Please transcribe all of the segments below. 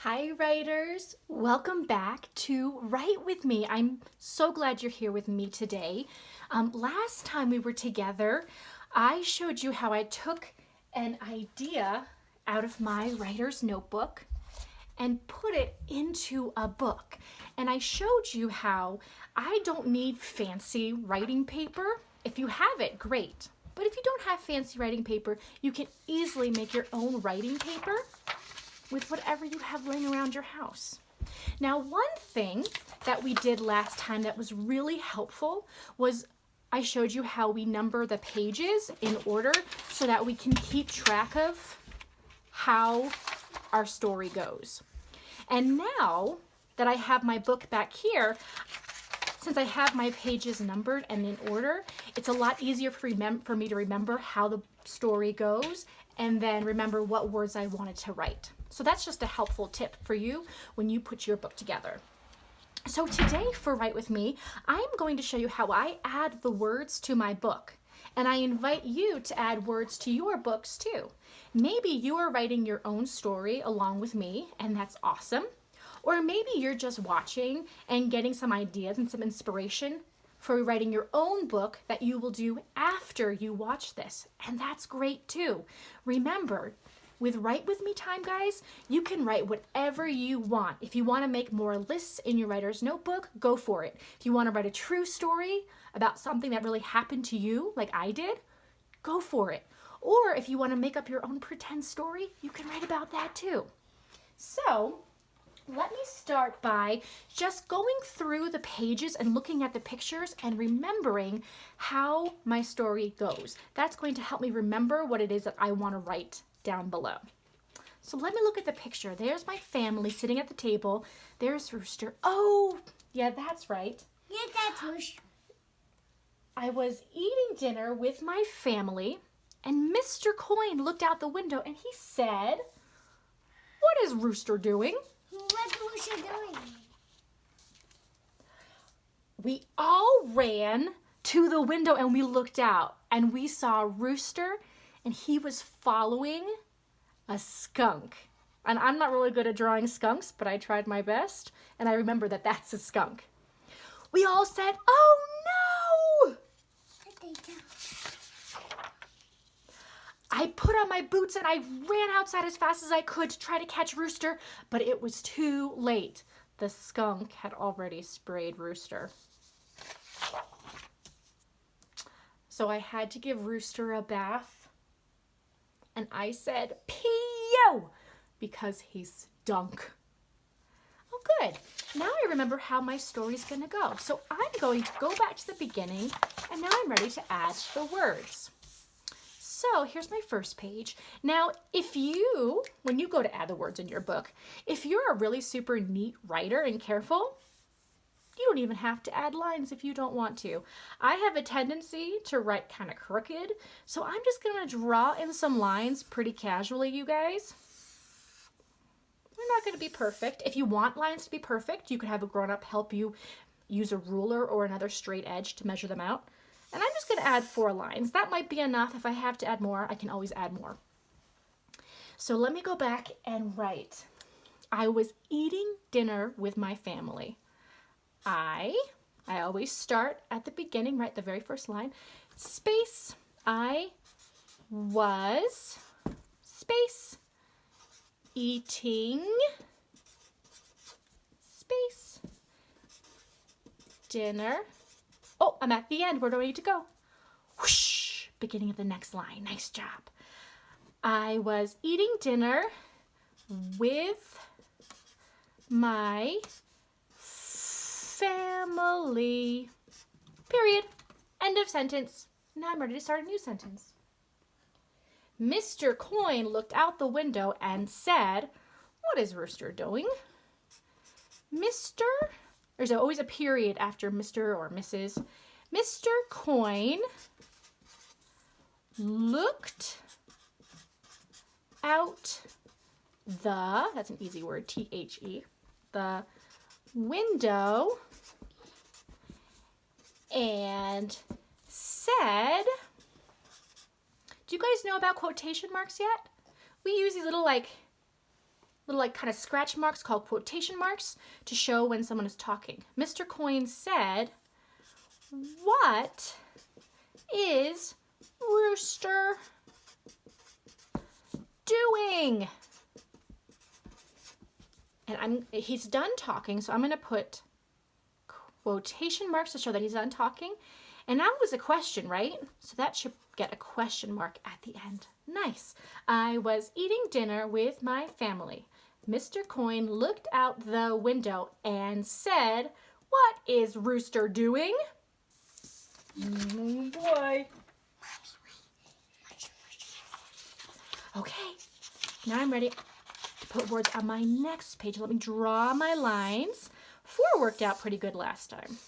Hi writers, welcome back to Write With Me. I'm so glad you're here with me today. Last time we were together, I showed you how I took an idea out of my writer's notebook and put it into a book. And I showed you how I don't need fancy writing paper. If you have it, great. But if you don't have fancy writing paper, you can easily make your own writing paper with whatever you have laying around your house. Now, one thing that we did last time that was really helpful was I showed you how we number the pages in order so that we can keep track of how our story goes. And now that I have my book back here, since I have my pages numbered and in order, it's a lot easier for me to remember how the story goes and then remember what words I wanted to write. So that's just a helpful tip for you when you put your book together. So today for Write With Me, I'm going to show you how I add the words to my book. And I invite you to add words to your books too. Maybe you are writing your own story along with me, and that's awesome. Or maybe you're just watching and getting some ideas and some inspiration for writing your own book that you will do after you watch this. And that's great too. Remember, with Write With Me time, guys, you can write whatever you want. If you want to make more lists in your writer's notebook, go for it. If you want to write a true story about something that really happened to you, like I did, go for it. Or if you want to make up your own pretend story, you can write about that too. So, let me start by just going through the pages and looking at the pictures and remembering how my story goes. That's going to help me remember what it is that I want to write down below. So let me look at the picture. There's my family sitting at the table. There's Rooster. Oh, yeah, that's right. Yeah, that's Rooster. I was eating dinner with my family, and Mr. Coin looked out the window and he said, "What is Rooster doing?" What's Rooster doing? We all ran to the window and we looked out and we saw Rooster, and he was following a skunk. And I'm not really good at drawing skunks, but I tried my best, and I remember that that's a skunk. We all said, "Oh no!" I put on my boots and I ran outside as fast as I could to try to catch Rooster, but it was too late. The skunk had already sprayed Rooster. So I had to give Rooster a bath. And I said, "Pee-yo!" because he stunk. Oh, good. Now I remember how my story's going to go. So I'm going to go back to the beginning, and now I'm ready to add the words. So here's my first page. Now, when you go to add the words in your book, if you're a really super neat writer and careful, you don't even have to add lines if you don't want to. I have a tendency to write kind of crooked, so I'm just going to draw in some lines pretty casually, you guys. They're not going to be perfect. If you want lines to be perfect, you could have a grown-up help you use a ruler or another straight edge to measure them out. And I'm just going to add 4 lines. That might be enough. If I have to add more, I can always add more. So let me go back and write. I was eating dinner with my family. I always start at the beginning, right, the very first line, space, I was, space, eating, space, dinner. Oh, I'm at the end. Where do I need to go? Whoosh, beginning of the next line. Nice job. I was eating dinner with my family. Period. End of sentence. Now I'm ready to start a new sentence. Mr. Coin looked out the window and said, "What is Rooster doing?" There's always a period after Mr. or Mrs. Mr. Coin looked out that's an easy word, T-H-E, the window and said, do you guys know about quotation marks yet? We use these little little like kind of scratch marks called quotation marks to show when someone is talking. Mr. Coin said, "What is Rooster doing?" And he's done talking, so I'm going to put quotation marks to show that he's done talking. And that was a question, right? So that should get a question mark at the end. Nice. I was eating dinner with my family. Mr. Coin looked out the window and said, "What is Rooster doing?" Oh boy. Okay, now I'm ready to put words on my next page. Let me draw my lines. 4 worked out pretty good last time.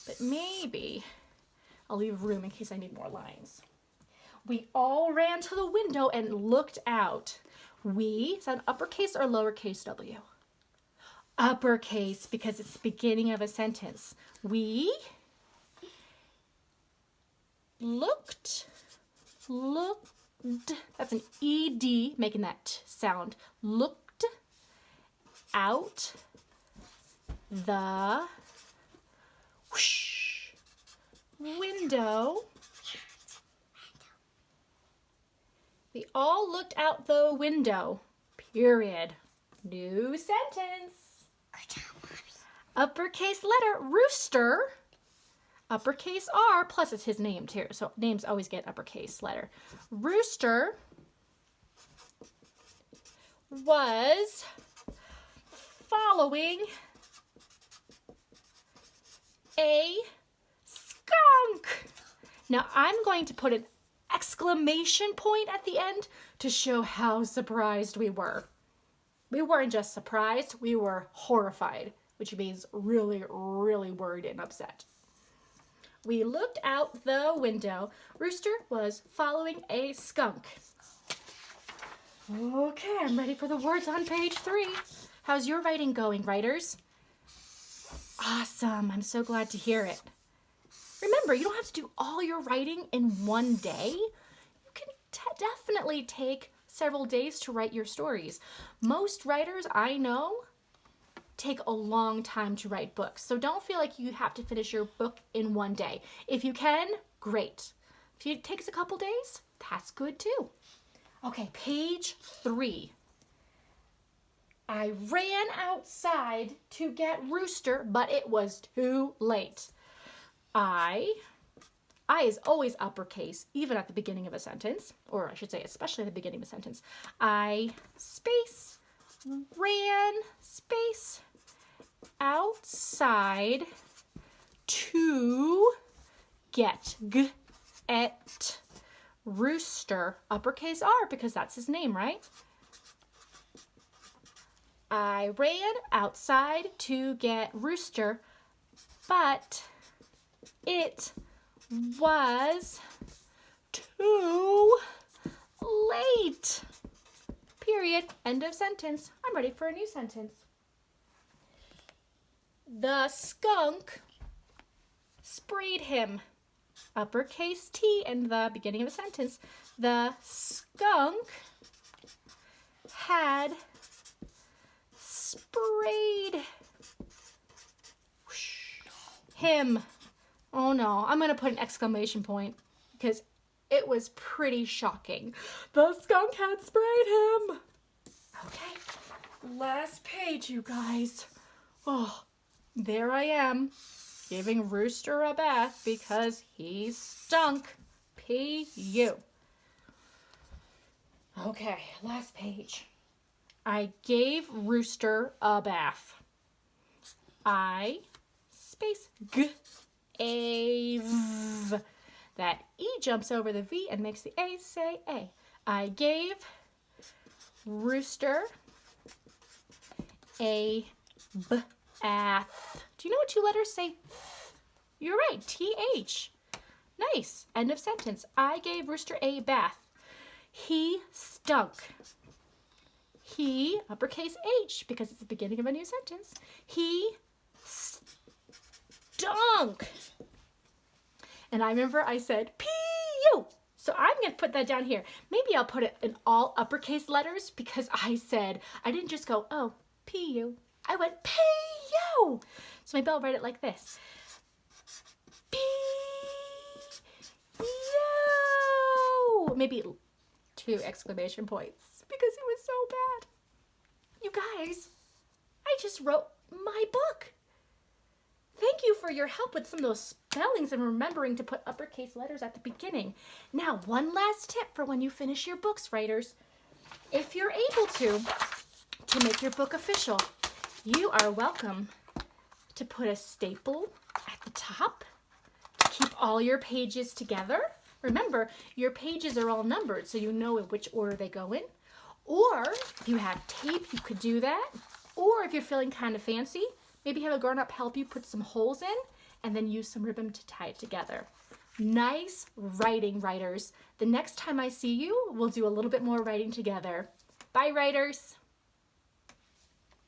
But maybe I'll leave room in case I need more lines. We all ran to the window and looked out. We, is that an uppercase or lowercase w? Uppercase, because it's the beginning of a sentence. We looked, that's an ED, making that sound. Looked out the window. We all looked out the window. Period. New sentence. Uppercase letter, Rooster. Uppercase R, plus it's his name too, so names always get uppercase letter. Rooster was following a skunk. Now I'm going to put an exclamation point at the end to show how surprised we were. We weren't just surprised, we were horrified, which means really, really worried and upset. We looked out the window. Rooster was following a skunk. Okay, I'm ready for the words on page 3. How's your writing going, writers? Awesome, I'm so glad to hear it. Remember, you don't have to do all your writing in one day. You can definitely take several days to write your stories. Most writers I know take a long time to write books, so don't feel like you have to finish your book in one day. If you can, great. If it takes a couple days, that's good too. Okay, page 3. I ran outside to get Rooster, but it was too late. I is always uppercase, even at the beginning of a sentence, or I should say especially at the beginning of a sentence. I, space, ran, space, outside to get Rooster, uppercase R, because that's his name, right? I ran outside to get Rooster, but it was too late. Period. End of sentence. I'm ready for a new sentence. The skunk sprayed him. Uppercase T in the beginning of a sentence. The skunk had sprayed him. Oh no, I'm going to put an exclamation point because it was pretty shocking. The skunk had sprayed him. Okay, last page, you guys. Oh, there I am, giving Rooster a bath because he stunk. P.U. Okay, last page. I gave Rooster a bath. I, space, v. That E jumps over the V and makes the A say A. I gave Rooster a bath. Do you know what 2 letters say? You're right, TH. Nice. End of sentence. I gave Rooster a bath. He stunk. He, uppercase H, because it's the beginning of a new sentence. He stunk. And I remember I said, P-U. So I'm going to put that down here. Maybe I'll put it in all uppercase letters because I didn't just go, oh, P-U. I went P-U. So maybe I'll write it like this. P-U. Maybe 2 exclamation points because it was so bad. You guys, I just wrote my book. Thank you for your help with some of those spellings and remembering to put uppercase letters at the beginning. Now, one last tip for when you finish your books, writers. If you're able to make your book official, you are welcome to put a staple at the top to keep all your pages together. Remember, your pages are all numbered, so you know in which order they go in. Or if you have tape, you could do that. Or if you're feeling kind of fancy, maybe have a grown-up help you put some holes in and then use some ribbon to tie it together. Nice writing, writers. The next time I see you, we'll do a little bit more writing together. Bye, writers.